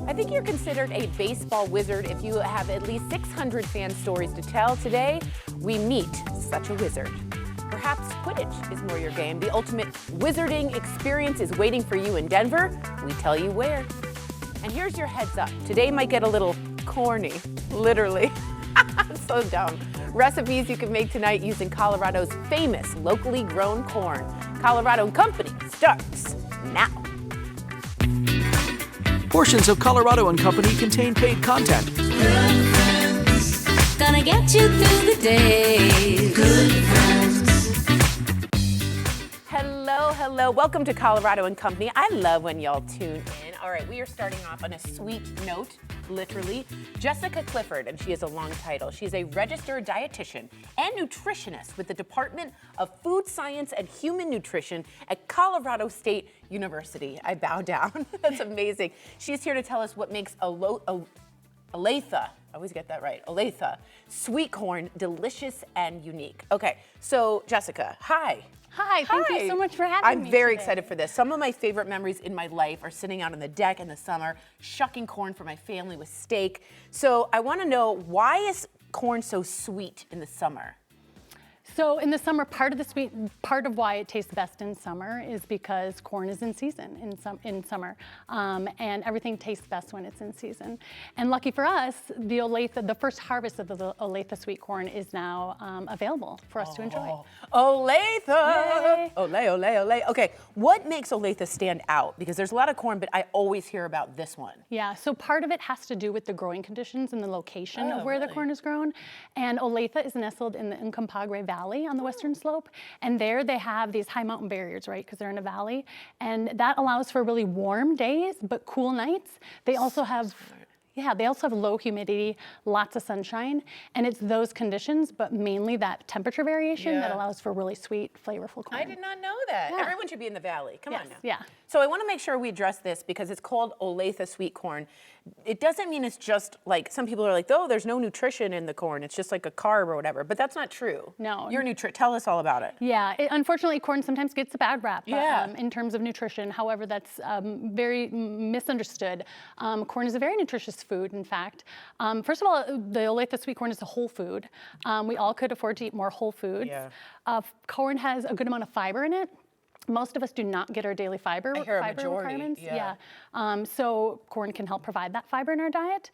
I think you're considered a baseball wizard if you have at least 600 fan stories to tell. Today, we meet such a wizard. Perhaps Quidditch is more your game. The ultimate wizarding experience is waiting for you in Denver. We tell you where. And here's your heads up. Today might get a little corny, literally. So dumb. Recipes you can make tonight using Colorado's famous locally grown corn. Colorado Company starts now. Portions of Colorado & Company contain paid content. Good friends, gonna get you through the day. Good friends. Hello. Welcome to Colorado & Company. I love when y'all tune in. All right, we are starting off on a sweet note, literally. Jessica Clifford, and she has a long title. She's a registered dietitian and nutritionist with the Department of Food Science and Human Nutrition at Colorado State University. I bow down. That's amazing. She's here to tell us what makes Olathe, I always get that right, Olathe Sweet Corn delicious and unique. Okay, so Jessica, hi. Hi, thank you so much for having me. I'm very excited for this. Some of my favorite memories in my life are sitting out on the deck in the summer, shucking corn for my family with steak. So I want to know, why is corn so sweet in the summer? So in the summer, part of why it tastes best in summer is because corn is in season in summer, and everything tastes best when it's in season. And lucky for us, the first harvest of the Olathe Sweet Corn is now available for us to enjoy. Olathe! Yay. Ole. Okay, what makes Olathe stand out? Because there's a lot of corn, but I always hear about this one. Yeah, so part of it has to do with the growing conditions and the location of where the corn is grown. And Olathe is nestled in the Uncompahgre Valley on the western slope, and there they have these high mountain barriers, right, because they're in a valley, and that allows for really warm days but cool nights. They also have low humidity, lots of sunshine, and it's those conditions, but mainly that temperature variation that allows for really sweet, flavorful corn. I did not know that. Yeah. Everyone should be in the valley. Come on now. Yeah. So I want to make sure we address this because it's called Olathe Sweet Corn. It doesn't mean it's just like, some people are like, oh, there's no nutrition in the corn. It's just like a carb or whatever, but that's not true. No. Tell us all about it. Yeah, unfortunately, corn sometimes gets a bad rap in terms of nutrition. However, that's very misunderstood. Corn is a very nutritious food, in fact. First of all, the Olathe Sweet Corn is a whole food. We all could afford to eat more whole foods. Yeah. Corn has a good amount of fiber in it. Most of us do not get our daily fiber requirements. Yeah. So corn can help provide that fiber in our diet.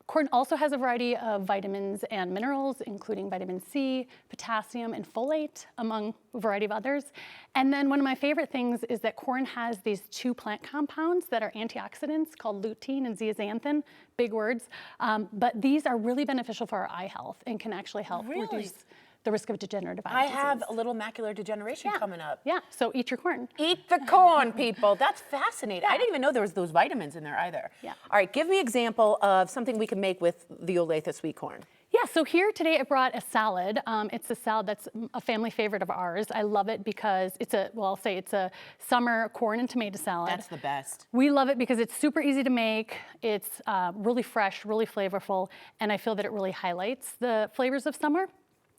Corn also has a variety of vitamins and minerals, including vitamin C, potassium, and folate, among a variety of others. And then one of my favorite things is that corn has these two plant compounds that are antioxidants called lutein and zeaxanthin, big words. But these are really beneficial for our eye health and can actually help reduce the risk of degenerative eye disease. I have a little macular degeneration coming up. Yeah, so eat your corn. Eat the corn, people. That's fascinating. I didn't even know there was those vitamins in there either. Yeah. All right, give me an example of something we can make with the Olathe Sweet Corn. Yeah, so here today I brought a salad. It's a salad that's a family favorite of ours. I love it because it's a summer corn and tomato salad. That's the best. We love it because it's super easy to make. It's really fresh, really flavorful, and I feel that it really highlights the flavors of summer.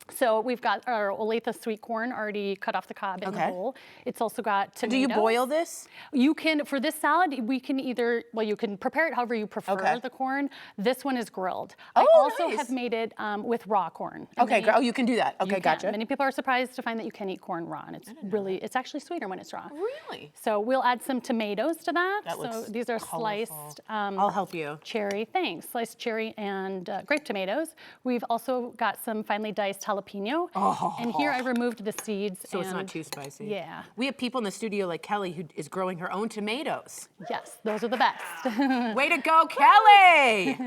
So we've got our Olathe Sweet Corn already cut off the cob in the bowl. It's also got tomatoes. Do you boil this? You can, for this salad, we can either, you can prepare it however you prefer the corn. This one is grilled. I also have made it with raw corn. Okay, you can do that. Okay, gotcha. Many people are surprised to find that you can eat corn raw, and it's actually sweeter when it's raw. Really? So we'll add some tomatoes to that. So these are colorful. sliced. I'll help you. Cherry, thanks. Sliced cherry and grape tomatoes. We've also got some finely diced jalapeno. And here I removed the seeds. So it's not too spicy. Yeah. We have people in the studio like Kelly who is growing her own tomatoes. Yes, those are the best. Way to go, Kelly!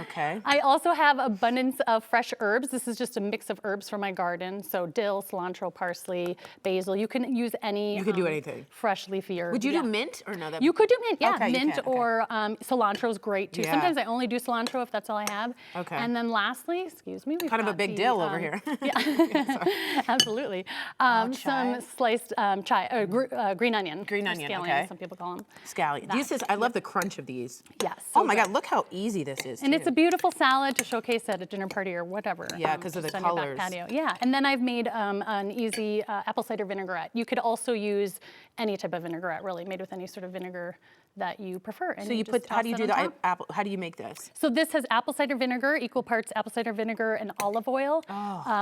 Okay. I also have abundance of fresh herbs. This is just a mix of herbs from my garden. So dill, cilantro, parsley, basil. You can use any. You can do anything. Fresh leafy herb. Would you do mint or no? You could do mint, yeah. Okay, mint or cilantro is great too. Yeah. Sometimes I only do cilantro if that's all I have. Okay. And then lastly, excuse me, we've kind of a big dill over here. Yeah, absolutely. Some sliced green onion. Green onion, scallions, okay. some people call them. Scallions. I love the crunch of these. Yes. Oh my God, look how easy this is. And it's a beautiful salad to showcase at a dinner party or whatever. Yeah, because of the just on your back colors. patio. Yeah, and then I've made an easy apple cider vinaigrette. You could also use any type of vinaigrette, really, made with any sort of vinegar that you prefer. And So you just put, how toss do you it do on the top. apple, how do you make this? So this has apple cider vinegar, equal parts apple cider vinegar and olive oil,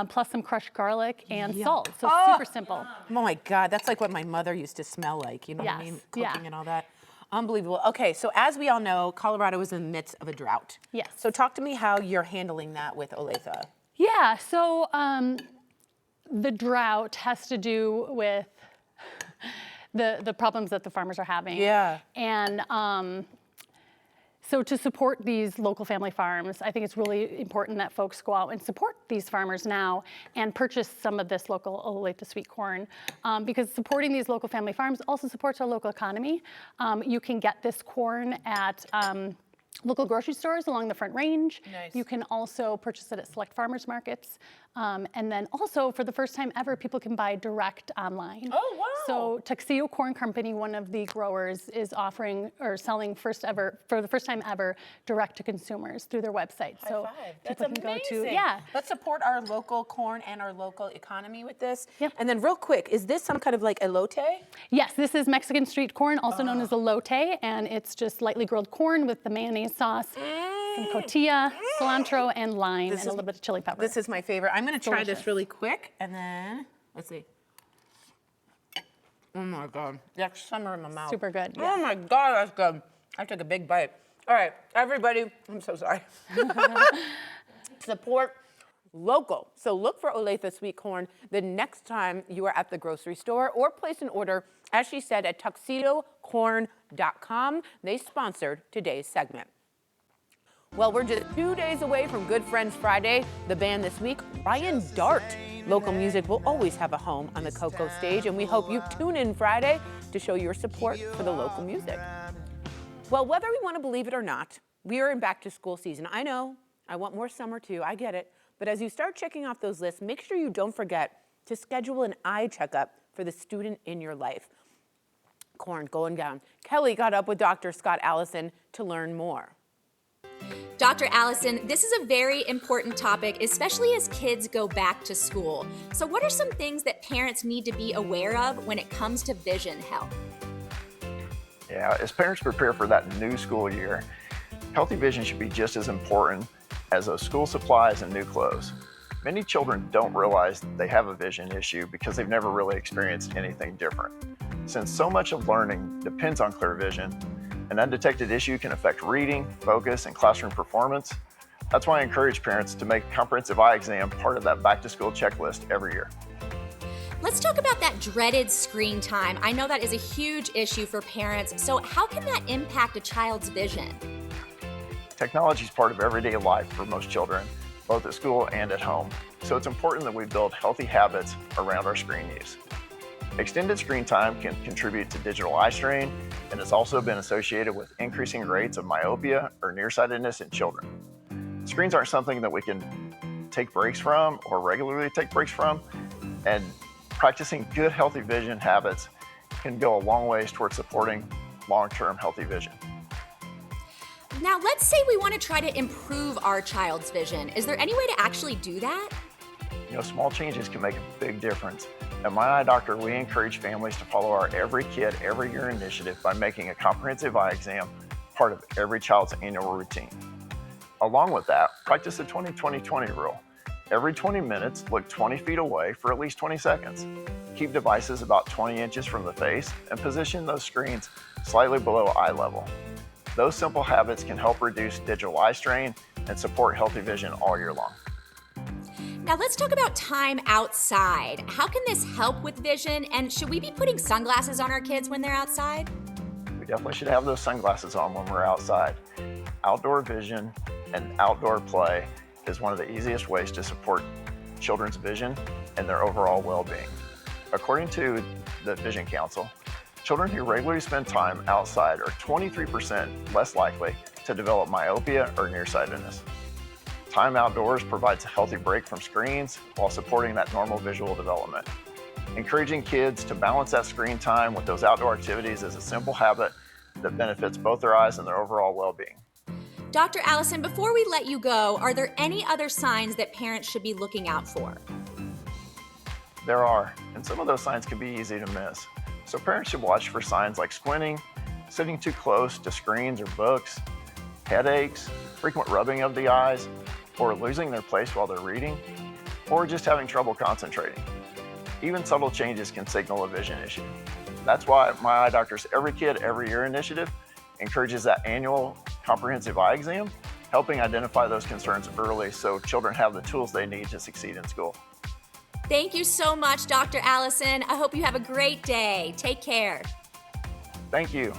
plus some crushed garlic and salt. So super simple. Oh my God, that's like what my mother used to smell like, you know what I Yes, mean? yeah. Cooking and all that. Unbelievable. Okay, so as we all know, Colorado is in the midst of a drought. Yes. So talk to me how you're handling that with Olathe. Yeah, so the drought has to do with the problems that the farmers are having. Yeah. And so to support these local family farms, I think it's really important that folks go out and support these farmers now and purchase some of this local Olathe Sweet Corn, because supporting these local family farms also supports our local economy. You can get this corn at local grocery stores along the Front Range. Nice. You can also purchase it at select farmers markets. And then also, for the first time ever, people can buy direct online. Oh, wow. So KUSA-TV Corn Company, one of the growers, is offering or selling for the first time ever, direct to consumers through their website. So High five. That's people can amazing. go to, yeah. Let's support our local corn and our local economy with this. Yep. And then real quick, is this some kind of like elote? Yes, this is Mexican street corn, also known as elote, and it's just lightly grilled corn with the mayonnaise sauce, some cotija, cilantro, and lime, and a little bit of chili pepper. This is my favorite. I'm gonna try this Delicious. really quick and then, let's see. Oh my God, that's summer in my mouth. Super good, Oh yeah. my God, that's good. I took a big bite. All right, everybody, I'm so sorry. Support local. So look for Olathe Sweet Corn the next time you are at the grocery store, or place an order, as she said, at tuxedocorn.com. They sponsored today's segment. Well, we're just 2 days away from Good Friends Friday. The band this week, Ryan Dart. Local music will always have a home on the Cocoa stage, and we hope you tune in Friday to show your support for the local music. Well, whether we want to believe it or not, we are in back to school season. I know, I want more summer too, I get it. But as you start checking off those lists, make sure you don't forget to schedule an eye checkup for the student in your life. Corn going down. Kelly got up with Dr. Scott Allison to learn more. Dr. Allison, this is a very important topic, especially as kids go back to school. So what are some things that parents need to be aware of when it comes to vision health? Yeah, as parents prepare for that new school year, healthy vision should be just as important as those school supplies and new clothes. Many children don't realize they have a vision issue because they've never really experienced anything different. Since so much of learning depends on clear vision, an undetected issue can affect reading, focus, and classroom performance. That's why I encourage parents to make a comprehensive eye exam part of that back-to-school checklist every year. Let's talk about that dreaded screen time. I know that is a huge issue for parents. So how can that impact a child's vision? Technology is part of everyday life for most children, both at school and at home. So it's important that we build healthy habits around our screen use. Extended screen time can contribute to digital eye strain, and has also been associated with increasing rates of myopia or nearsightedness in children. Screens aren't something that we can take breaks from or regularly take breaks from, and practicing good healthy vision habits can go a long ways towards supporting long-term healthy vision. Now, let's say we want to try to improve our child's vision. Is there any way to actually do that? You know, small changes can make a big difference. At My Eye Doctor, we encourage families to follow our Every Kid, Every Year initiative by making a comprehensive eye exam part of every child's annual routine. Along with that, practice the 20-20-20 rule. Every 20 minutes, look 20 feet away for at least 20 seconds. Keep devices about 20 inches from the face and position those screens slightly below eye level. Those simple habits can help reduce digital eye strain and support healthy vision all year long. Now let's talk about time outside. How can this help with vision? And should we be putting sunglasses on our kids when they're outside? We definitely should have those sunglasses on when we're outside. Outdoor vision and outdoor play is one of the easiest ways to support children's vision and their overall well-being. According to the Vision Council, children who regularly spend time outside are 23% less likely to develop myopia or nearsightedness. Time outdoors provides a healthy break from screens while supporting that normal visual development. Encouraging kids to balance that screen time with those outdoor activities is a simple habit that benefits both their eyes and their overall well-being. Dr. Allison, before we let you go, are there any other signs that parents should be looking out for? There are, and some of those signs can be easy to miss. So parents should watch for signs like squinting, sitting too close to screens or books, headaches, frequent rubbing of the eyes, or losing their place while they're reading, or just having trouble concentrating. Even subtle changes can signal a vision issue. That's why my Eye Doctor's Every Kid, Every Year initiative encourages that annual comprehensive eye exam, helping identify those concerns early so children have the tools they need to succeed in school. Thank you so much, Dr. Allison. I hope you have a great day. Take care. Thank you.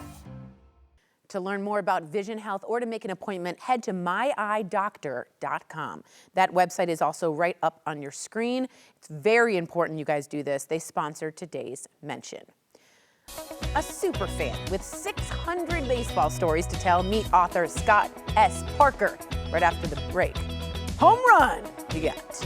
To learn more about vision health or to make an appointment, head to myeyedoctor.com. That website is also right up on your screen. It's very important you guys do this. They sponsor today's mention. A super fan with 600 baseball stories to tell. Meet author Scott S. Parker right after the break. Home run you got.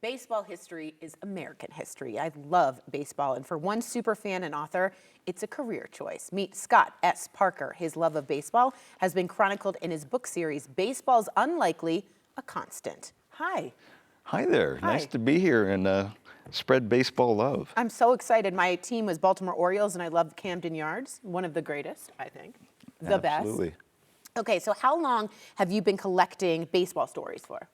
Baseball history is American history. I love baseball, and for one super fan and author, it's a career choice. Meet Scott S. Parker. His love of baseball has been chronicled in his book series, Baseball's Unlikely, a Constant. Hi. Hi there. Hi. Nice to be here and spread baseball love. I'm so excited. My team was Baltimore Orioles, and I love Camden Yards, one of the greatest, I think. The Absolutely. best. Okay, so how long have you been collecting baseball stories for?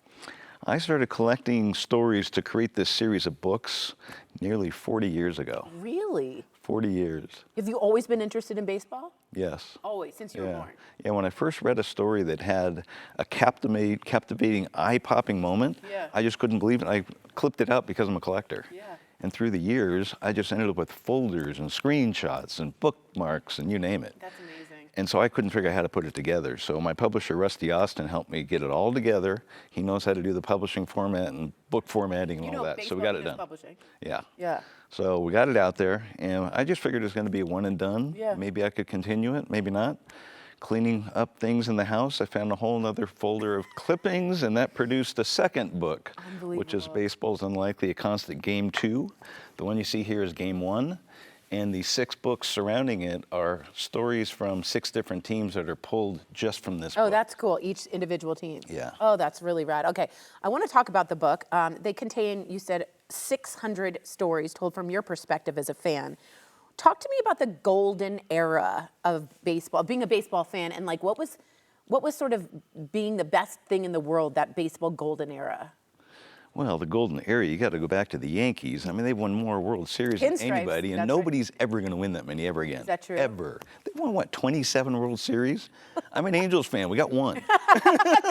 I started collecting stories to create this series of books nearly 40 years ago. Really? 40 years. Have you always been interested in baseball? Yes. Always, since you were born? Yeah, when I first read a story that had a captivating, eye-popping moment, Yeah. I just couldn't believe it. I clipped it out because I'm a collector. Yeah. And through the years, I just ended up with folders and screenshots and bookmarks and you name it. That's amazing. And so I couldn't figure out how to put it together. So my publisher, Rusty Austin, helped me get it all together. He knows how to do the publishing format and book formatting and all that. So we got it done. Publishing. Yeah. Yeah. So we got it out there, and I just figured it was going to be a one and done. Yeah. Maybe I could continue it, maybe not. Cleaning up things in the house, I found a whole other folder of clippings, and that produced a second book, which is Baseball's Unlikely, a Constant, Game 2. The one you see here is Game 1. And the 6 books surrounding it are stories from 6 different teams that are pulled just from this book. Oh, that's cool. Each individual team. Yeah. Oh, that's really rad. Okay, I want to talk about the book. They contain, you said, 600 stories told from your perspective as a fan. Talk to me about the golden era of baseball, being a baseball fan, and like what was sort of being the best thing in the world, that baseball golden era? Well, the golden era, you got to go back to the Yankees. I mean, they've won more World Series than Pinstripes, anybody, and that's nobody's ever going to win that many ever again. Is that true? Ever. They've won, what, 27 World Series? I'm an Angels fan. We got 1.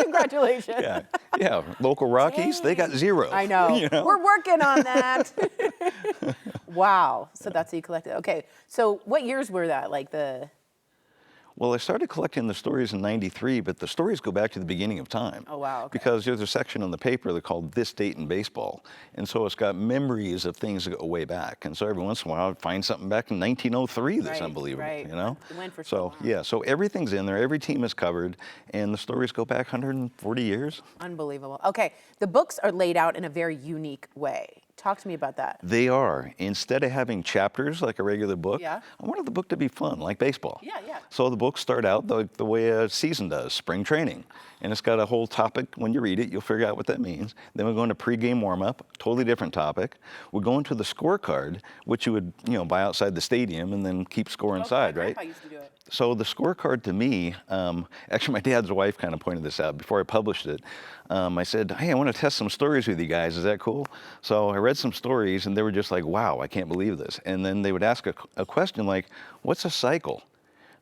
Congratulations. Yeah, yeah. Local Rockies, they got 0. I know. You know? We're working on that. Wow. So that's how you collected. Okay. So what years were that? Like the... Well, I started collecting the stories in '93, but the stories go back to the beginning of time. Oh, wow, okay. Because there's a section on the paper that called This Date in Baseball. And so it's got memories of things that go way back. And so every once in a while, I'd find something back in 1903 that's unbelievable, right. you know? It went for so long. Yeah, so everything's in there, every team is covered, and the stories go back 140 years. Unbelievable. Okay, the books are laid out in a very unique way. Talk to me about that. They are. Instead of having chapters like a regular book, Yeah. I wanted the book to be fun, like baseball. Yeah, yeah. So the books start out the way a season does, spring training. And it's got a whole topic. When you read it, you'll figure out what that means. Then we go into pregame warm-up, totally different topic. We go into the scorecard, which you would, buy outside the stadium and then keep score inside, My right? grandpa used to do it. So the scorecard to me, actually my dad's wife kind of pointed this out before I published it. I said, hey, I want to test some stories with you guys. Is that cool? So I read some stories and they were just like, wow, I can't believe this. And then they would ask a question like, what's a cycle?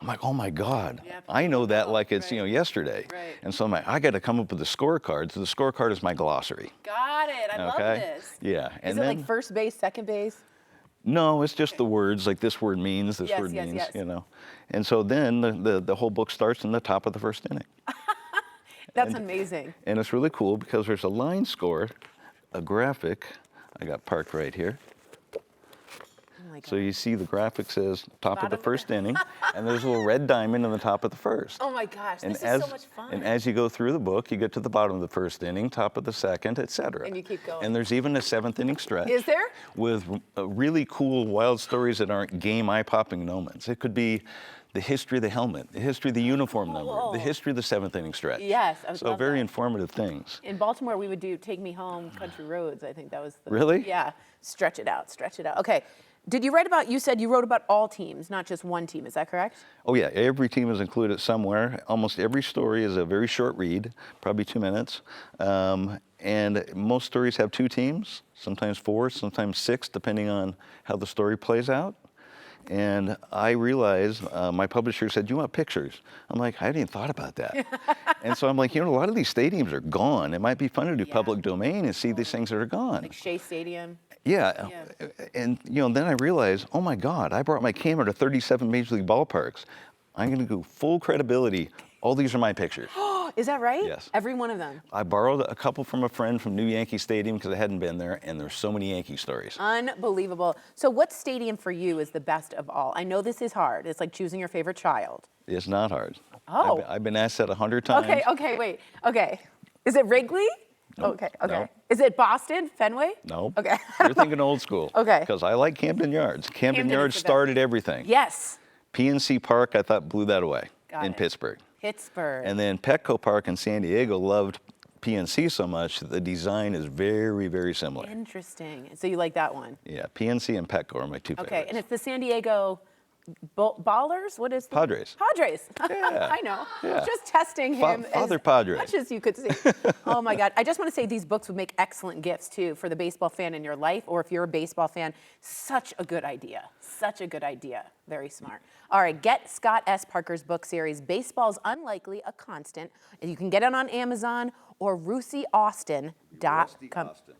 I'm like, oh my God, Yeah, I know that like it's, right. Yesterday. Right. And so I'm like, I got to come up with a scorecard. So the scorecard is my glossary. Got it. I love this. Yeah. Is it like first base, second base? No, it's just the words, like this word means, this word means, yes. And so then the whole book starts in the top of the first inning. That's amazing. And it's really cool because there's a line score, a graphic, I got parked right here. Oh my God. So you see the graphic says top of the first inning, and there's a little red diamond in the top of the first. Oh my gosh, And this is so much fun. And as you go through the book, you get to the bottom of the first inning, top of the second, et cetera. And you keep going. And there's even a 7th inning stretch. Is there? With really cool, wild stories that aren't game eye-popping moments. It could be the history of the helmet, the history of the uniform number, the history of the 7th inning stretch. Yes, I So love very that. informative things. In Baltimore, we would do Take Me Home, Country Roads. I think that was the... Really? Yeah, stretch it out, stretch it out. Okay, did you write about, you said you wrote about all teams, not just one team, is that correct? Oh yeah, every team is included somewhere. Almost every story is a very short read, probably 2 minutes. And most stories have 2 teams, sometimes 4, sometimes 6, depending on how the story plays out. And I realized, my publisher said, "You want pictures?" I'm like, I hadn't even thought about that. And so I'm like, a lot of these stadiums are gone. It might be fun to do public domain and see these things that are gone. Like Shea Stadium. Yeah. And then I realized, oh my God, I brought my camera to 37 Major League ballparks. I'm going to go full credibility. All these are my pictures. Is that right? Yes. Every one of them. I borrowed a couple from a friend from New Yankee Stadium because I hadn't been there, and there's so many Yankee stories. Unbelievable. So what stadium for you is the best of all? I know this is hard. It's like choosing your favorite child. It's not hard. Oh. I've been asked that 100 times. Okay, wait. Okay. Is it Wrigley? Nope. Okay. No. Is it Boston, Fenway? No. Okay. You're thinking old school. Okay. Because I like Camden Yards. Camden Camden Yards is the best. started everything. Yes. PNC Park, I thought, blew that away Got in it. Pittsburgh. Pittsburgh. And then Petco Park in San Diego loved PNC so much that the design is very, very similar. Interesting. So you like that one? Yeah, PNC and Petco are my 2 favorites. Okay, and it's the San Diego Ballers? What is the... Padres. Padres. Yeah. I know. Yeah. Just testing him Father as Padre. much as you could see. Oh my God. I just want to say these books would make excellent gifts too for the baseball fan in your life, or if you're a baseball fan, such a good idea. Such a good idea. Very smart. All right, get Scott S. Parker's book series, Baseball's Unlikely, a Constant. And you can get it on Amazon or RustyAustin.com.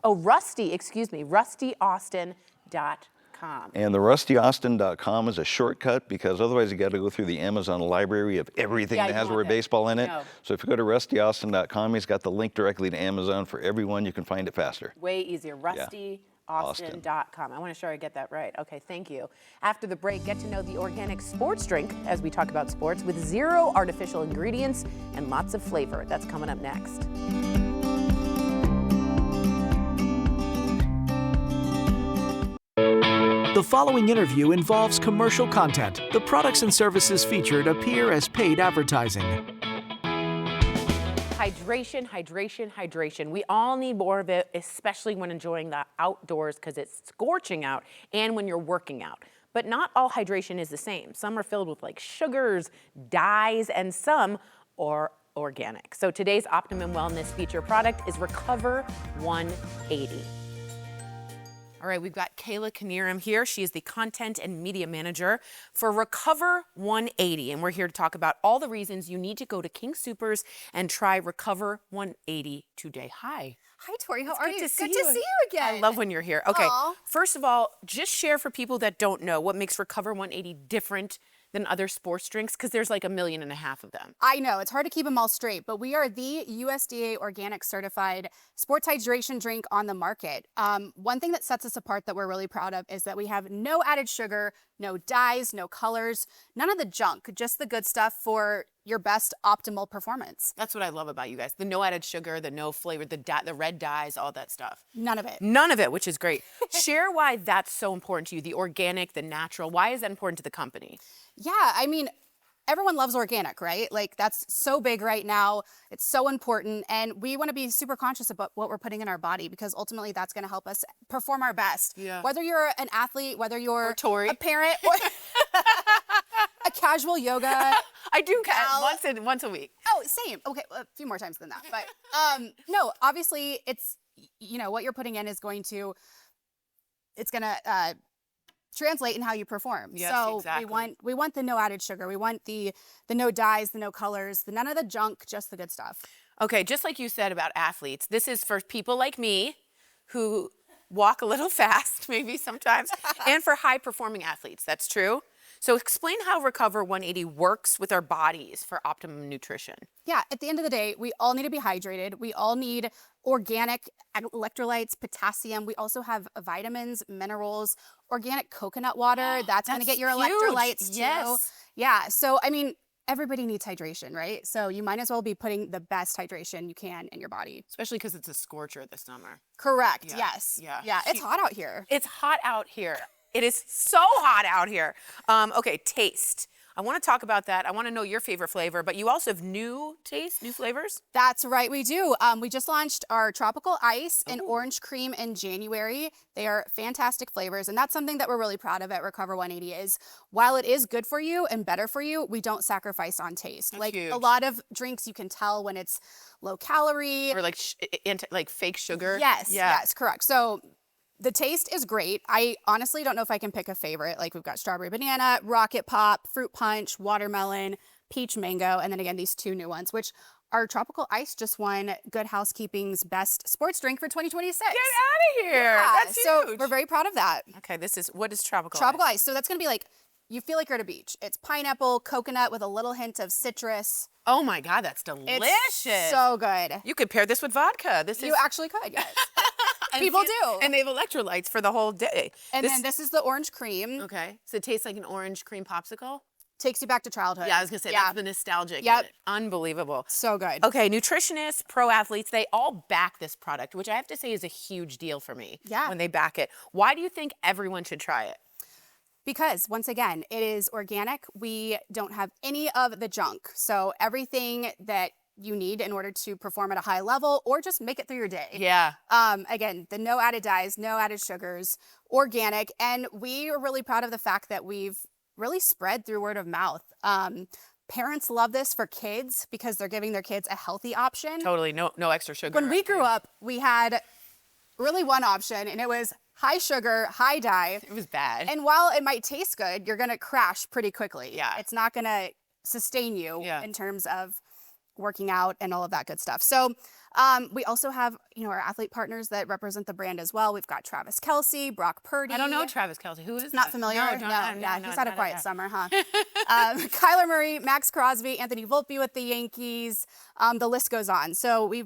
RustyAustin.com. And the RustyAustin.com is a shortcut because otherwise you got to go through the Amazon library of everything Yeah, that you has the want word that. baseball in it. No. So if you go to RustyAustin.com, he's got the link directly to Amazon for everyone. You can find it faster. Way easier. RustyAustin.com. I want to sure I get that right. Okay, thank you. After the break, get to know the organic sports drink as we talk about sports with 0 artificial ingredients and lots of flavor. That's coming up next. The following interview involves commercial content. The products and services featured appear as paid advertising. Hydration, hydration, hydration. We all need more of it, especially when enjoying the outdoors because it's scorching out and when you're working out. But not all hydration is the same. Some are filled with like sugars, dyes, and some are organic. So today's Optimum Wellness feature product is Recover 180. All right, we've got Kayla Knierim here. She is the content and media manager for Recover 180. And we're here to talk about all the reasons you need to go to King Soopers and try Recover 180 today. Hi. Hi, Tori. How It's are good you? to see Good to see you again. I love when you're here. Okay, Aw. first of all, just share for people that don't know what makes Recover 180 different than other sports drinks, because there's like 1.5 million of them. I know, it's hard to keep them all straight, but we are the USDA organic certified sports hydration drink on the market. One thing that sets us apart that we're really proud of is that we have no added sugar, no dyes, no colors, none of the junk, just the good stuff for your best optimal performance. That's what I love about you guys. The no added sugar, the no flavor, the red dyes, all that stuff. None of it. None of it, which is great. Share why that's so important to you, the organic, the natural. Why is that important to the company? Yeah, I mean, everyone loves organic, right? Like that's so big right now. It's so important. And we want to be super conscious about what we're putting in our body because ultimately that's going to help us perform our best. Yeah. Whether you're an athlete, whether you're Or Tori. a parent, or a casual yoga. I do Gal. once a week. Oh, same. Okay, a few more times than that. But no, obviously it's, what you're putting in is going to translate in how you perform. Yes, so exactly. we want the no added sugar. We want the no dyes, the no colors, none of the junk, just the good stuff. Okay, just like you said about athletes, this is for people like me who walk a little fast, maybe sometimes, and for high performing athletes. That's true. So explain how Recover 180 works with our bodies for optimum nutrition. Yeah, at the end of the day, we all need to be hydrated. We all need organic electrolytes, potassium. We also have vitamins, minerals, organic coconut water. That's going to get your huge. electrolytes too. Yes. Yeah, so I mean, everybody needs hydration, right? So you might as well be putting the best hydration you can in your body. Especially because it's a scorcher this summer. Correct, Yeah, yes. yeah. Yeah, it's hot out here. It's hot out here. It is so hot out here. Okay, taste. I want to talk about that. I want to know your favorite flavor, but you also have new flavors? That's right, we do. We just launched our tropical ice and orange cream in January. They are fantastic flavors, and that's something that we're really proud of at Recover 180 is while it is good for you and better for you, we don't sacrifice on taste. That's like huge. A lot of drinks, you can tell when it's low calorie. Or like fake sugar? Yes, Yeah. yes, correct. So the taste is great. I honestly don't know if I can pick a favorite. Like we've got strawberry banana, rocket pop, fruit punch, watermelon, peach mango, and then again, these two new ones, which our tropical ice just won Good Housekeeping's best sports drink for 2026. Get out of here. Yeah, That's huge. so we're very proud of that. Okay, what is tropical Tropical ice? ice. So that's going to be like, you feel like you're at a beach. It's pineapple, coconut with a little hint of citrus. Oh my God, that's delicious. It's so good. You could pair this with vodka. You actually could, yes. People do. And they have electrolytes for the whole day. And then this is the orange cream. Okay, so it tastes like an orange cream popsicle? Takes you back to childhood. Yeah, I was gonna say, that's the nostalgic. in Yep. it. Unbelievable. So good. Okay, nutritionists, pro athletes, they all back this product, which I have to say is a huge deal for me. Yeah. When they back it. Why do you think everyone should try it? Because once again, it is organic. We don't have any of the junk. So everything that you need in order to perform at a high level or just make it through your day. Yeah. Again, the no added dyes, no added sugars, organic. And we are really proud of the fact that we've really spread through word of mouth. Parents love this for kids because they're giving their kids a healthy option. Totally, no extra sugar. When we grew up, we had really one option, and it was high sugar, high dye. It was bad. And while it might taste good, you're gonna crash pretty quickly. Yeah. It's not gonna sustain you Yeah. in terms of working out and all of that good stuff. So we also have, our athlete partners that represent the brand as well. We've got Travis Kelce, Brock Purdy. I don't know Travis Kelce. Who is Not that? familiar? No, Yeah, he's had a quiet yeah. summer, huh? Kyler Murray, Max Crosby, Anthony Volpe with the Yankees. The list goes on. So we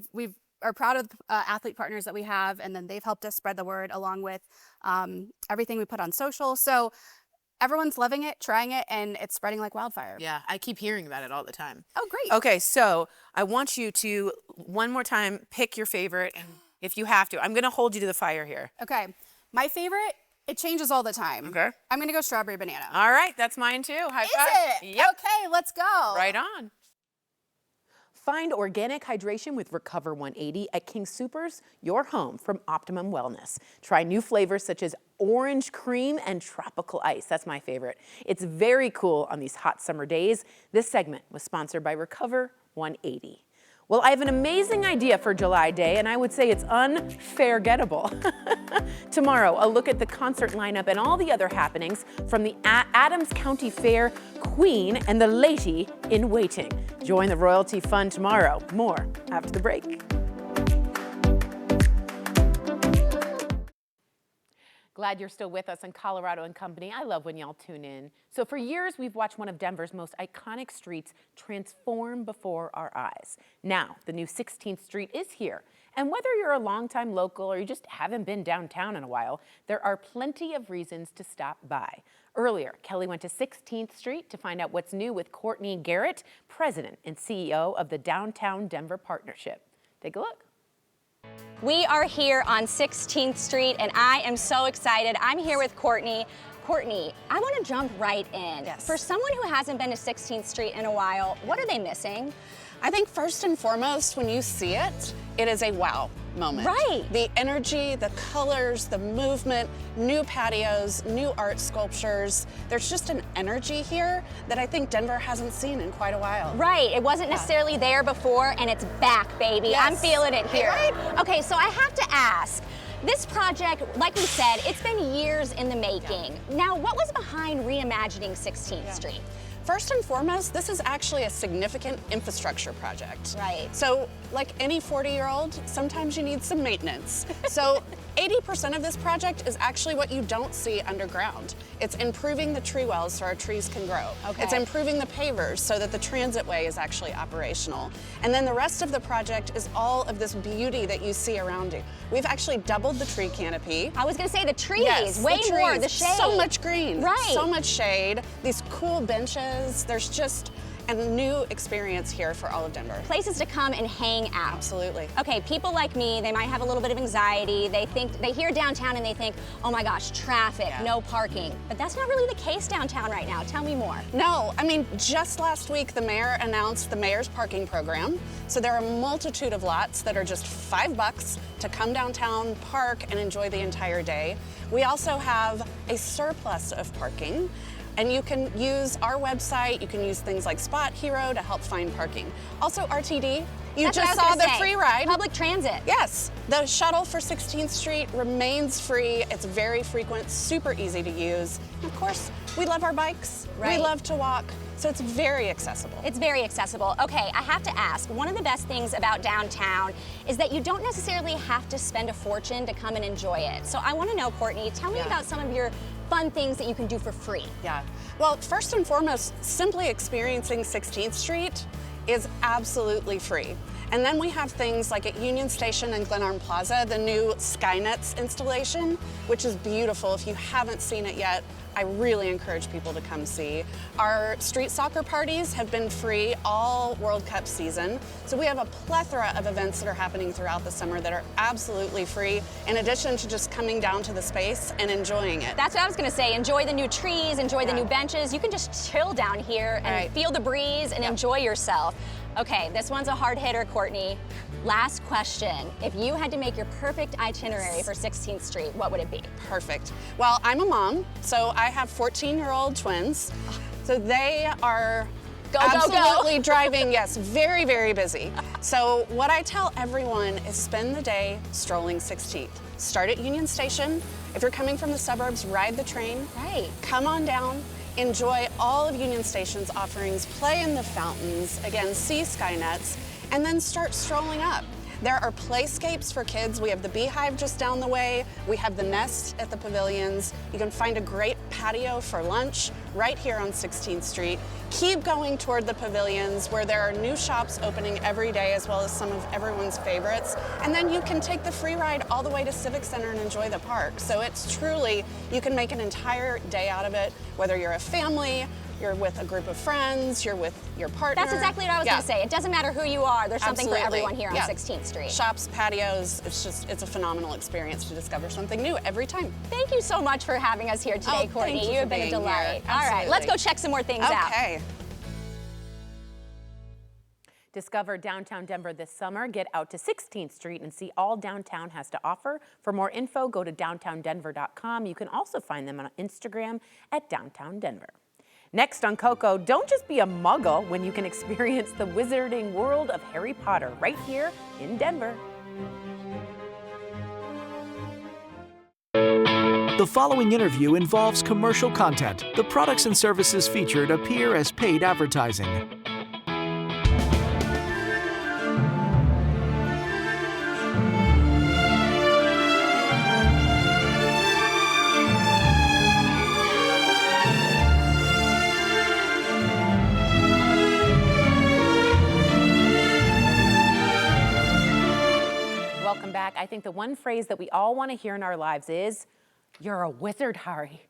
are proud of the athlete partners that we have, and then they've helped us spread the word along with everything we put on social. So everyone's loving it, trying it, and it's spreading like wildfire. Yeah, I keep hearing about it all the time. Oh, great. Okay, so I want you to, one more time, pick your favorite, and if you have to. I'm going to hold you to the fire here. Okay. My favorite, it changes all the time. Okay. I'm going to go strawberry banana. All right, that's mine too. High Is five. it? Yep. Okay, let's go. Right on. Find organic hydration with Recover 180 at King Soopers, your home from Optimum Wellness. Try new flavors such as orange cream and tropical ice. That's my favorite. It's very cool on these hot summer days. This segment was sponsored by Recover 180. Well, I have an amazing idea for July Day, and I would say it's unforgettable. Tomorrow, a look at the concert lineup and all the other happenings from the Adams County Fair, Queen, and the Lady in Waiting. Join the royalty fun tomorrow. More after the break. Glad you're still with us on Colorado and Company. I love when y'all tune in. So for years, we've watched one of Denver's most iconic streets transform before our eyes. Now, the new 16th Street is here. And whether you're a longtime local or you just haven't been downtown in a while, there are plenty of reasons to stop by. Earlier, Kelly went to 16th Street to find out what's new with Courtney Garrett, President and CEO of the Downtown Denver Partnership. Take a look. We are here on 16th Street, and I am so excited. I'm here with Courtney. Courtney, I want to jump right in. Yes. For someone who hasn't been to 16th Street in a while, what are they missing? I think first and foremost, when you see it, it is a wow moment. Right. The energy, the colors, the movement, new patios, new art sculptures. There's just an energy here that I think Denver hasn't seen in quite a while. Right, it wasn't necessarily there before, and it's back, baby. Yes. I'm feeling it here. Right. Okay, so I have to ask, this project, like we said, it's been years in the making. Now, what was behind reimagining 16th Street? First and foremost, this is actually a significant infrastructure project. Right. So, like any 40-year-old, sometimes you need some maintenance. So 80% of this project is actually what you don't see underground. It's improving the tree wells so our trees can grow. Okay. It's improving the pavers so that the transitway is actually operational. And then the rest of the project is all of this beauty that you see around you. We've actually doubled the tree canopy. I was gonna say the trees, Yes, way the more, trees. the shade. So much green, Right. so much shade, these cool benches. There's just, and a new experience here for all of Denver. Places to come and hang out. Absolutely. Okay, people like me, they might have a little bit of anxiety. They hear downtown and they think, oh my gosh, traffic, no parking. But that's not really the case downtown right now. Tell me more. No, I mean, just last week the mayor announced the mayor's parking program. So there are a multitude of lots that are just $5 to come downtown, park, and enjoy the entire day. We also have a surplus of parking. And you can use our website, you can use things like Spot Hero to help find parking. Also RTD, you That's just what I was saw the gonna say. free ride. Public transit. Yes, the shuttle for 16th Street remains free. It's very frequent, super easy to use. And of course, we love our bikes, Right. we love to walk, so it's very accessible. It's very accessible. Okay, I have to ask, one of the best things about downtown is that you don't necessarily have to spend a fortune to come and enjoy it. So I want to know, Courtney, tell me about some of your fun things that you can do for free. Yeah, well, first and foremost, simply experiencing 16th Street is absolutely free. And then we have things like at Union Station and Glenarm Plaza, the new Skynets installation, which is beautiful. If you haven't seen it yet, I really encourage people to come see. Our street soccer parties have been free all World Cup season. So we have a plethora of events that are happening throughout the summer that are absolutely free, in addition to just coming down to the space and enjoying it. That's what I was gonna say. Enjoy the new trees, enjoy the new benches. You can just chill down here and feel the breeze and enjoy yourself. Okay, this one's a hard hitter, Courtney. Last question. If you had to make your perfect itinerary for 16th Street, what would it be? Perfect. Well, I'm a mom, so I have 14-year-old twins. So they are absolutely driving, yes, very, very busy. So what I tell everyone is spend the day strolling 16th. Start at Union Station. If you're coming from the suburbs, ride the train. Right. Come on down. Enjoy all of Union Station's offerings, play in the fountains, again, see Skynets, and then start strolling up. There are playscapes for kids. We have the Beehive just down the way. We have the Nest at the pavilions. You can find a great patio for lunch right here on 16th Street. Keep going toward the pavilions where there are new shops opening every day, as well as some of everyone's favorites. And then you can take the free ride all the way to Civic Center and enjoy the park. So it's truly, you can make an entire day out of it, whether you're a family, you're with a group of friends, you're with your partner. That's exactly what I was gonna say. It doesn't matter who you are, there's something for everyone here on 16th Street. Shops, patios, it's a phenomenal experience to discover something new every time. Thank you so much for having us here today, Courtney. Thank you have for been a being delight. here. All right, Absolutely. let's go check some more things out. Okay. Discover downtown Denver this summer. Get out to 16th Street and see all downtown has to offer. For more info, go to downtowndenver.com. You can also find them on Instagram at Downtown Denver. Next on Coco, don't just be a muggle when you can experience the wizarding world of Harry Potter right here in Denver. The following interview involves commercial content. The products and services featured appear as paid advertising. Welcome back. I think the one phrase that we all want to hear in our lives is, "You're a wizard, Harry."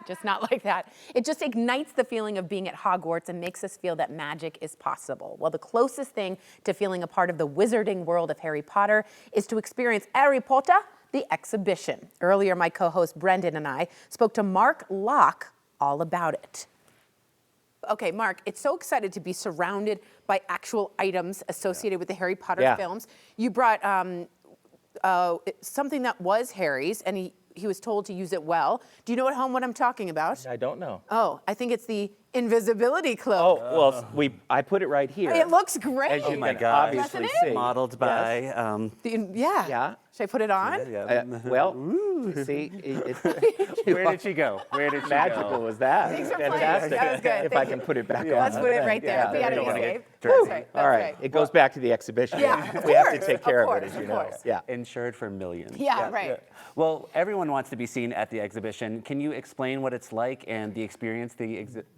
Just not like that. It just ignites the feeling of being at Hogwarts and makes us feel that magic is possible. Well, the closest thing to feeling a part of the wizarding world of Harry Potter is to experience Harry Potter, the exhibition. Earlier, my co-host Brendan and I spoke to Mark Locke all about it. Okay, Mark, it's so excited to be surrounded by actual items associated with the Harry Potter films. You brought something that was Harry's, and he was told to use it well. Do you know at home what I'm talking about? I don't know. Oh, I think it's the invisibility cloak. Oh, well, I put it right here. It looks great. As you can obviously see. Modeled by. Yeah. Should I put it on? Well, see, where did she go? Where did she Magical was that? Thanks for Fantastic. playing. That was good. If I can put it back on. Let's put it right there. Be out of escape. That's right. All right. It goes back to the exhibition. Yeah, we have to take care of it, as you know. course. Yeah. Insured for millions. Yeah, right. Well, everyone wants to be seen at the exhibition. Can you explain what it's like and the experience?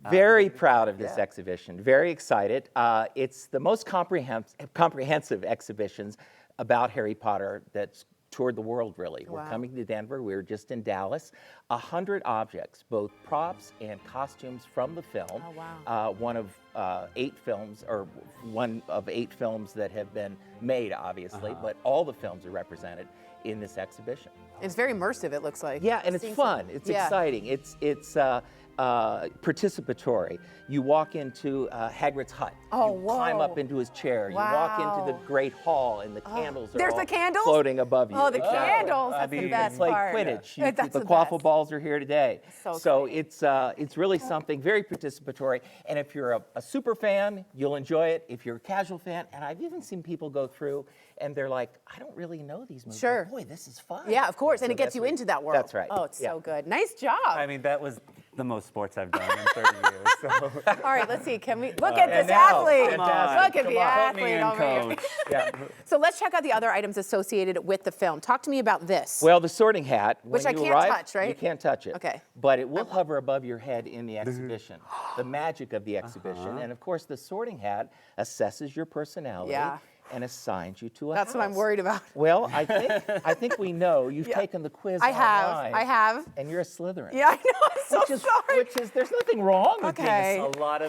Very proud of this exhibition. Very excited. It's the most comprehensive exhibitions about Harry Potter that's toured the world, really. We're coming to Denver. We were just in Dallas. 100 objects, both props and costumes from the film. Oh, wow. One of 8 films, or one of 8 films that have been made, obviously, but all the films are represented in this exhibition. It's very immersive, it looks like. Yeah, and it's fun. It's exciting. It's participatory. You walk into Hagrid's hut. Oh, you climb up into his chair. You walk into the great hall, and the candles are all floating above you. Oh, the candles. That's the best play part. Quidditch. The quaffle balls are here today. So it's really something very participatory. And if you're a super fan, you'll enjoy it. If you're a casual fan, and I've even seen people go through and they're like, I don't really know these movies. Sure. Boy, this is fun. Yeah, of course. And it gets you into that world. That's right. Oh, it's so good. Nice job. I mean, that was the most sports I've done in 30 years. So. All right, let's see. Can we look at this athlete? Look at the athlete over here. So let's check out the other items associated with the film. Talk to me about this. Well, the sorting hat, which when I you can't arrive, touch, right? You can't touch it. Okay. But it will hover above your head in the exhibition. The magic of the exhibition. And of course, the sorting hat assesses your personality. And assigns you to a That's house. what I'm worried about. Well, I think we know you've taken the quiz I online. have. And you're a Slytherin. Yeah, I know. I'm so sorry. Which is, there's nothing wrong with being A lot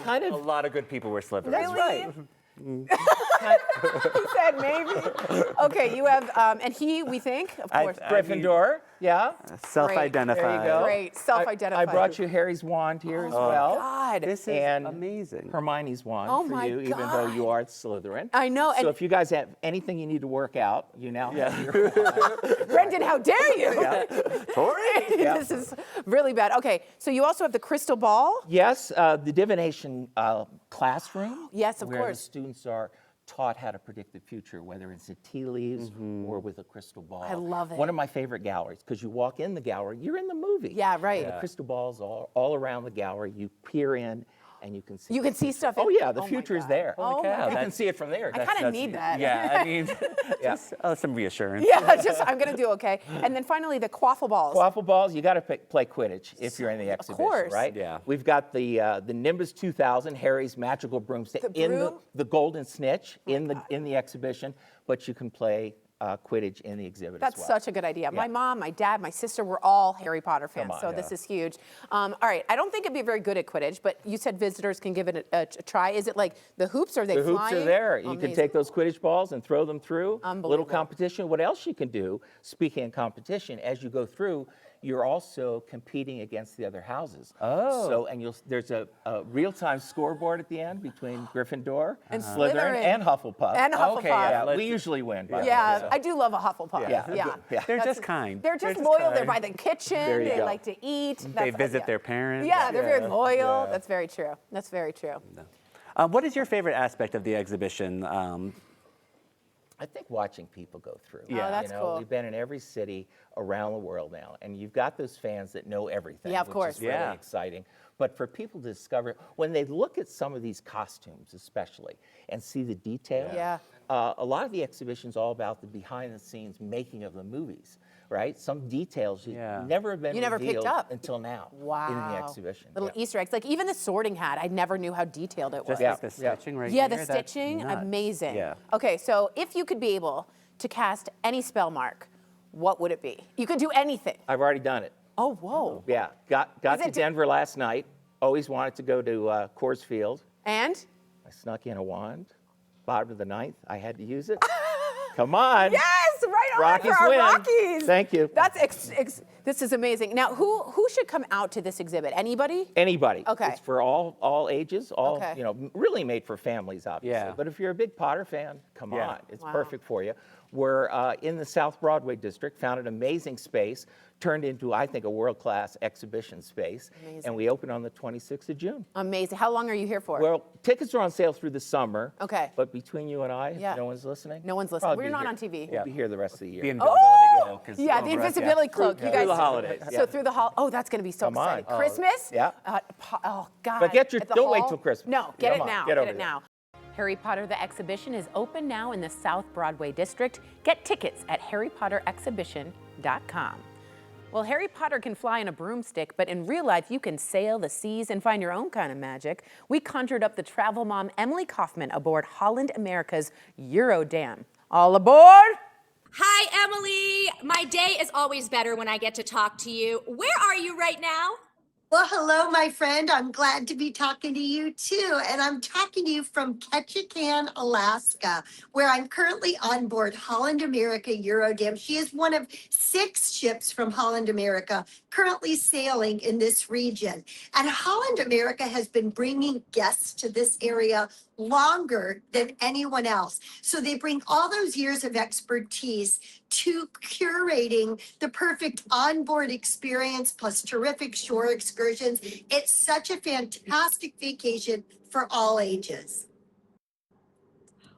of good people were Slytherins. That's right. He said maybe. Okay, you have, and we think, of course. Gryffindor, self-identified. There you go. Great, self-identified. I brought you Harry's wand here as well. God. This is amazing. Hermione's wand for you, even though you are Slytherin. I know. So if you guys have anything you need to work out, you now have your wand. Brendan, how dare you? Tori? This is really bad. Okay, so you also have the crystal ball. Yes, the divination classroom. Yes, of where course. The students are taught how to predict the future, whether it's in tea leaves or with a crystal ball. I love it. One of my favorite galleries, because you walk in the gallery, you're in the movie. Yeah, right. And the crystal balls all around the gallery. You peer in, and you can see. You can see stuff. Oh yeah, the future is there. Holy cow. You can see it from there. I kind of need that. Yeah, I mean, just some reassurance. Yeah, I'm going to do okay. And then finally, the quaffle balls. Quaffle balls, you got to play Quidditch if you're in the exhibition, course. right? Yeah. We've got the Nimbus 2000, Harry's magical broomstick, the golden snitch in the exhibition, but you can play Quidditch in the exhibit That's as well. such a good idea. My mom, my dad, my sister were all Harry Potter fans, so this is huge. All right, I don't think it'd be very good at Quidditch, but you said visitors can give it a try. Is it like the hoops? Are they flying? The hoops are there. You Amazing. can take those Quidditch balls and throw them through. Unbelievable. Little competition. What else you can do, speaking of competition, as you go through, you're also competing against the other houses. Oh. So, and there's a real-time scoreboard at the end between Gryffindor and Slytherin and Hufflepuff. And Hufflepuff. Okay, yeah, we usually win. By the way, so. I do love a Hufflepuff. Yeah. They're just kind. They're just loyal. They're by the kitchen. There you They go. like to eat. They visit their parents. Yeah, they're very loyal. That's very true. That's very true. What is your favorite aspect of the exhibition? I think watching people go through. Yeah, that's cool. We've been in every city around the world now, and you've got those fans that know everything. Yeah, of course. Which is really exciting. But for people to discover, when they look at some of these costumes especially, and see the detail, a lot of the exhibition's all about the behind-the-scenes making of the movies, right? Some details never have been revealed picked up until now in the exhibition. Little Easter eggs. Like even the sorting hat, I never knew how detailed it was. Just like the stitching right Yeah, here, the stitching, amazing. Yeah. Okay, so if you could be able to cast any spell mark, what would it be? You could do anything. I've already done it. Oh, whoa. Yeah, got to Denver last night. Always wanted to go to Coors Field. And? I snuck in a wand. Bottom of the ninth, I had to use it. Come on. Yes, right on Rockies for our win. Rockies. Thank you. That's this is amazing. Now, who should come out to this exhibit? Anybody? Anybody. Okay. It's for all ages, really made for families, obviously. Yeah. But if you're a big Potter fan, come on. It's perfect for you. We're in the South Broadway district, found an amazing space, turned into, I think, a world-class exhibition space. Amazing. And we open on the 26th of June. Amazing. How long are you here for? Well, tickets are on sale through the summer. Okay. But between you and I, no one's listening. No one's listening. Probably We're be not here. on TV. We'll be here the rest of the year. The invisibility cloak. The invisibility cloak. You guys. Through the holidays. So through the oh, that's going to be so Come on. exciting. Christmas? Yeah. Oh God. But get your, At the don't wait hall? till Christmas. No, get Come it on, now. Get Get over it there. now. Harry Potter the Exhibition is open now in the South Broadway district. Get tickets at harrypotterexhibition.com. Well, Harry Potter can fly in a broomstick, but in real life, you can sail the seas and find your own kind of magic. We conjured up the travel mom, Emily Kaufman, aboard Holland America's Eurodam. All aboard! Hi, Emily. My day is always better when I get to talk to you. Where are you right now? Well, hello, my friend. I'm glad to be talking to you too. And I'm talking to you from Ketchikan, Alaska, where I'm currently on board Holland America Eurodam. She is one of 6 ships from Holland America currently sailing in this region. And Holland America has been bringing guests to this area longer than anyone else. So they bring all those years of expertise to curating the perfect onboard experience plus terrific shore excursions. It's such a fantastic vacation for all ages.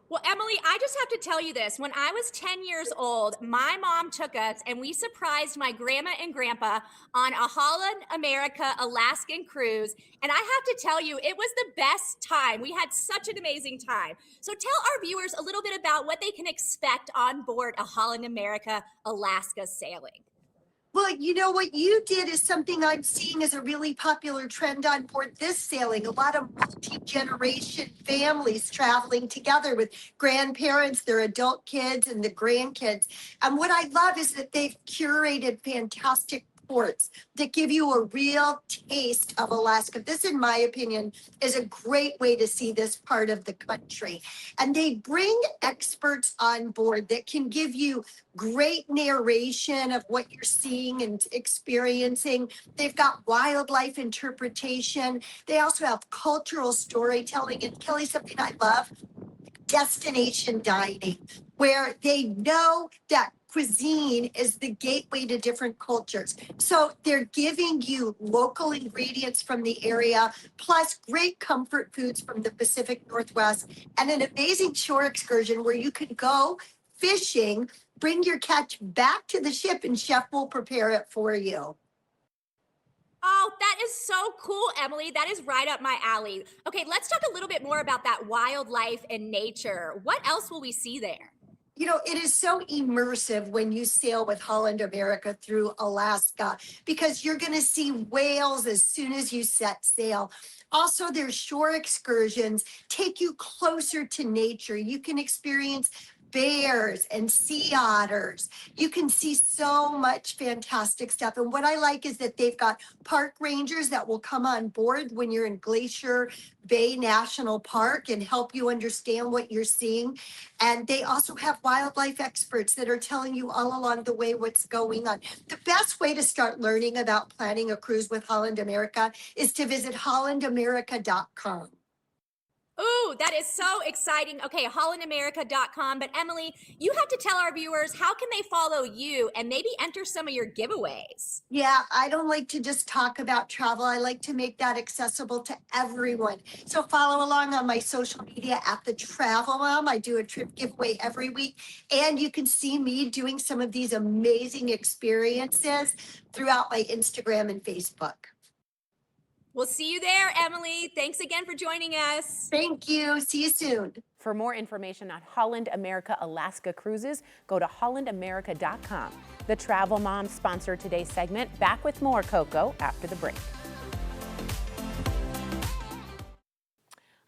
Well, Emily, I just have to tell you this. When I was 10 years old, my mom took us and we surprised my grandma and grandpa on a Holland America Alaskan cruise. And I have to tell you, it was the best time. We had such an amazing time. So tell our viewers a little bit about what they can expect on board a Holland America Alaska sailing. Well, you know, what you did is something I'm seeing as a really popular trend on board this sailing. A lot of multi-generation families traveling together with grandparents, their adult kids, and the grandkids. And what I love is that they've curated fantastic ports that give you a real taste of Alaska. This, in my opinion, is a great way to see this part of the country. And they bring experts on board that can give you great narration of what you're seeing and experiencing. They've got wildlife interpretation. They also have cultural storytelling. And Kelly, something I love, destination dining, where they know that cuisine is the gateway to different cultures. So they're giving you local ingredients from the area, plus great comfort foods from the Pacific Northwest, and an amazing shore excursion where you can go fishing, bring your catch back to the ship, and chef will prepare it for you. Oh, that is so cool, Emily. That is right up my alley. Okay, let's talk a little bit more about that wildlife and nature. What else will we see there? You know, it is so immersive when you sail with Holland America through Alaska because you're going to see whales as soon as you set sail. Also, their shore excursions take you closer to nature. You can experience bears and sea otters. You can see so much fantastic stuff. And what I like is that they've got park rangers that will come on board when you're in Glacier Bay National Park and help you understand what you're seeing. And they also have wildlife experts that are telling you all along the way what's going on. The best way to start learning about planning a cruise with Holland America is to visit hollandamerica.com. Ooh, that is so exciting. Okay, hollandamerica.com. But Emily, you have to tell our viewers, how can they follow you and maybe enter some of your giveaways? Yeah, I don't like to just talk about travel. I like to make that accessible to everyone. So follow along on my social media at The Travel Mom. I do a trip giveaway every week. And you can see me doing some of these amazing experiences throughout my Instagram and Facebook. We'll see you there, Emily. Thanks again for joining us. Thank you. See you soon. For more information on Holland America Alaska cruises, go to hollandamerica.com. The Travel Mom sponsored today's segment. Back with more, Coco, after the break.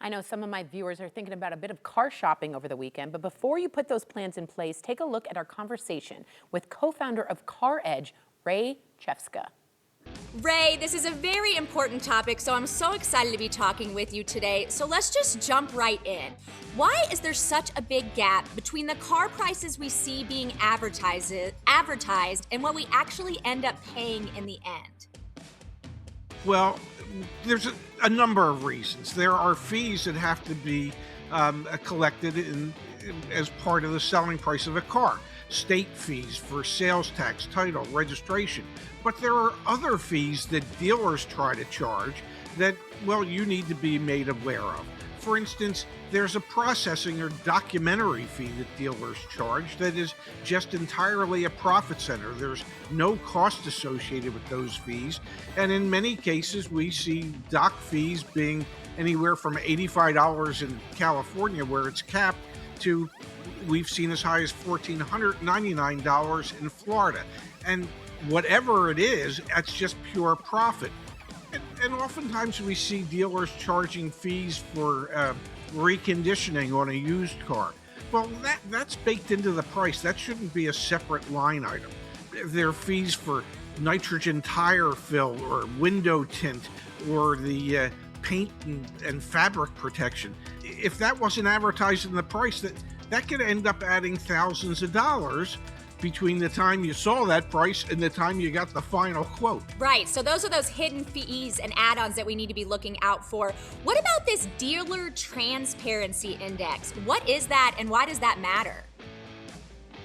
I know some of my viewers are thinking about a bit of car shopping over the weekend, but before you put those plans in place, take a look at our conversation with co-founder of Car Edge, Ray Chefska. Ray, this is a very important topic, so I'm so excited to be talking with you today. So let's just jump right in. Why is there such a big gap between the car prices we see being advertised and what we actually end up paying in the end? Well, there's a number of reasons. There are fees that have to be collected as part of the selling price of a car. State fees for sales tax, title, registration. But there are other fees that dealers try to charge that, well, you need to be made aware of. For instance, there's a processing or documentary fee that dealers charge that is just entirely a profit center. There's no cost associated with those fees. And in many cases, we see doc fees being anywhere from $85 in California, where it's capped, to we've seen as high as $1,499 in Florida. And whatever it is, that's just pure profit. And oftentimes we see dealers charging fees for reconditioning on a used car. Well, that's baked into the price. That shouldn't be a separate line item. There are fees for nitrogen tire fill or window tint or the paint and fabric protection. If that wasn't advertised in the price, that could end up adding thousands of dollars between the time you saw that price and the time you got the final quote. Right, so those are those hidden fees and add-ons that we need to be looking out for. What about this dealer transparency index? What is that and why does that matter?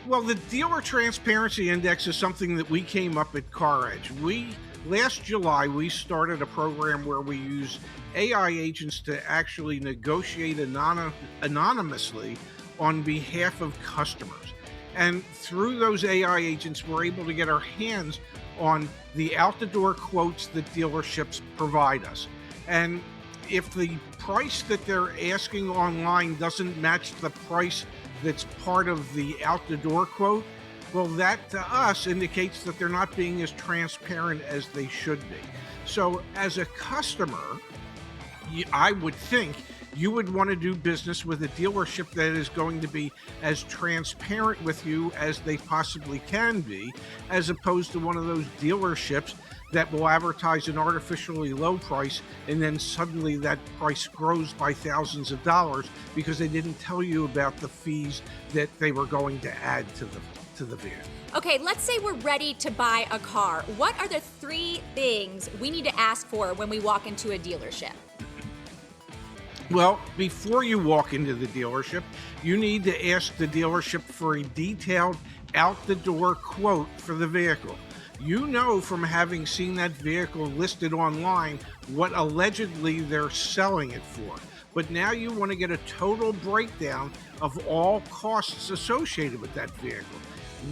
Well, the dealer transparency index is something that we came up at CarEdge. Last July, we started a program where we use AI agents to actually negotiate anonymously on behalf of customers. And through those AI agents, we're able to get our hands on the out-the-door quotes that dealerships provide us. And if the price that they're asking online doesn't match the price that's part of the out-the-door quote, well, that to us indicates that they're not being as transparent as they should be. So as a customer, I would think you would want to do business with a dealership that is going to be as transparent with you as they possibly can be, as opposed to one of those dealerships that will advertise an artificially low price and then suddenly that price grows by thousands of dollars because they didn't tell you about the fees that they were going to add to the vehicle. Okay, let's say we're ready to buy a car. What are the 3 things we need to ask for when we walk into a dealership? Well, before you walk into the dealership, you need to ask the dealership for a detailed out-the-door quote for the vehicle. You know from having seen that vehicle listed online what allegedly they're selling it for. But now you want to get a total breakdown of all costs associated with that vehicle.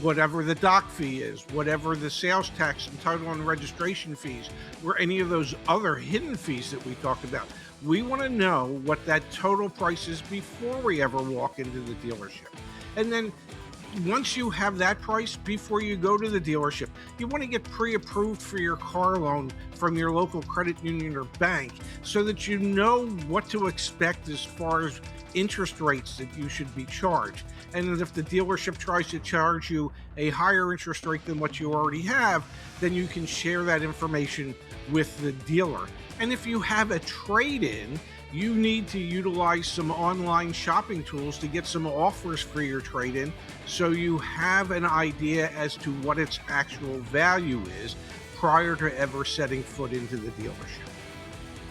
Whatever the dock fee is, whatever the sales tax and title and registration fees, or any of those other hidden fees that we talked about. We want to know what that total price is before we ever walk into the dealership. And then once you have that price, before you go to the dealership, you want to get pre-approved for your car loan from your local credit union or bank so that you know what to expect as far as interest rates that you should be charged. And if the dealership tries to charge you a higher interest rate than what you already have, then you can share that information with the dealer. And if you have a trade-in, you need to utilize some online shopping tools to get some offers for your trade-in so you have an idea as to what its actual value is prior to ever setting foot into the dealership.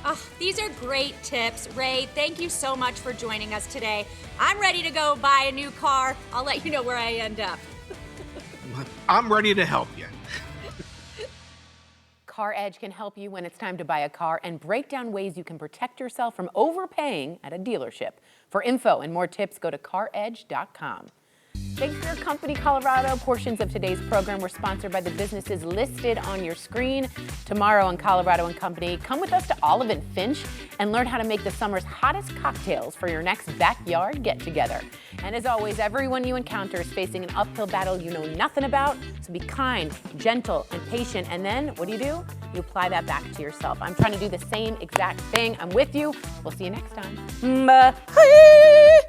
Oh, these are great tips. Ray, thank you so much for joining us today. I'm ready to go buy a new car. I'll let you know where I end up. I'm ready to help you. CarEdge can help you when it's time to buy a car and break down ways you can protect yourself from overpaying at a dealership. For info and more tips, go to caredge.com. Thanks for your company, Colorado. Portions of today's program were sponsored by the businesses listed on your screen. Tomorrow on Colorado and Company, come with us to Olive and Finch and learn how to make the summer's hottest cocktails for your next backyard get-together. And as always, everyone you encounter is facing an uphill battle you know nothing about, so be kind, gentle, and patient. And then, what do? You apply that back to yourself. I'm trying to do the same exact thing. I'm with you. We'll see you next time. Bye.